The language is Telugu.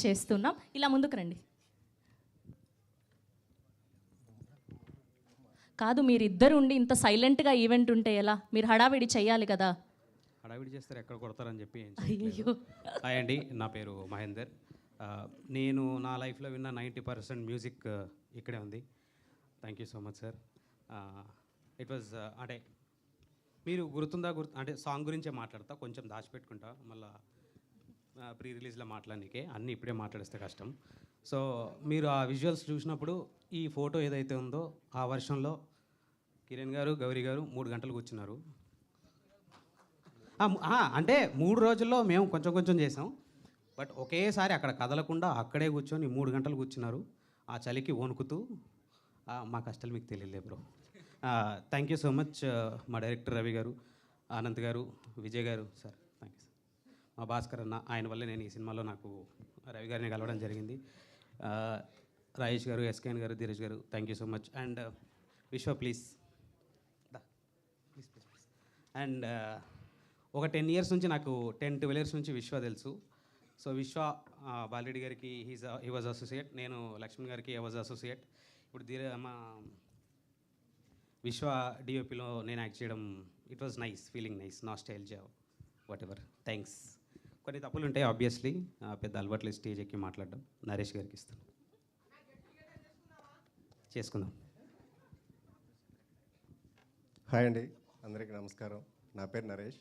చేస్తున్నాం. ఇలా ముందుకు రండి. కాదు, మీరిద్దరు ఉండి ఇంత సైలెంట్గా ఈవెంట్ ఉంటే ఎలా? మీరు హడావిడి చేయాలి కదా. హడావిడి చేస్తారు, ఎక్కడ కొడతారని చెప్పి అయ్యో. హాయ్ అండి, నా పేరు మహేందర్. నేను నా లైఫ్లో విన్న 90% మ్యూజిక్ ఇక్కడే ఉంది. Thank you so much sir. It was అంటే మీరు అంటే సాంగ్ గురించే మాట్లాడతా, కొంచెం దాచిపెట్టుకుంటా, మళ్ళీ ప్రీ రిలీజ్లో మాట్లాడనీకే అన్నీ ఇప్పుడే మాట్లాడిస్తే కష్టం. సో మీరు ఆ విజువల్స్ చూసినప్పుడు ఈ ఫోటో ఏదైతే ఉందో ఆ వర్షంలో కిరణ్ గారు, గౌరీ గారు 3 గంటలు కూర్చున్నారు. అంటే 3 రోజుల్లో మేము కొంచెం కొంచెం చేసాం, బట్ ఒకేసారి అక్కడ కదలకుండా అక్కడే కూర్చొని 3 గంటలు కూర్చున్నారు. ఆ చలికి వణుకుతూ మా కష్టాలు మీకు తెలియలే bro. Thank you so much మా డైరెక్టర్ రవి గారు, అనంత్ గారు, విజయ్ గారు సార్, థ్యాంక్ యూ సార్. మా భాస్కర్ అన్న, ఆయన వల్లే నేను ఈ సినిమాలో నాకు రవి గారిని కలవడం జరిగింది. రాజేష్ గారు, SKN garu, Dheeraj garu, thank you so much. And Vishwa please please please please. And ఒక 10 ఇయర్స్ నుంచి నాకు 10-12 ఇయర్స్ నుంచి విశ్వ తెలుసు. సో విశ్వ బాలరెడ్డి గారికి హీ వాజ్ అసోసియేట్, నేను లక్ష్మణ్ గారికి ఐ వాజ్ అసోసియేట్. ఇప్పుడు మా విశ్వ డిఓపిలో నేను యాక్ట్ చేయడం, it was nice, feeling nice, nostalgia, what ever. Thanks. కొన్ని తప్పులు ఉంటాయి ఆబ్వియస్లీ, పెద్ద అలవాట్లేదు స్టేజ్ ఎక్కి మాట్లాడడం. నరేష్ గారికి ఇస్తాను, చేసుకుందాం. హాయ్ అండి, అందరికీ నమస్కారం. నా పేరు నరేష్.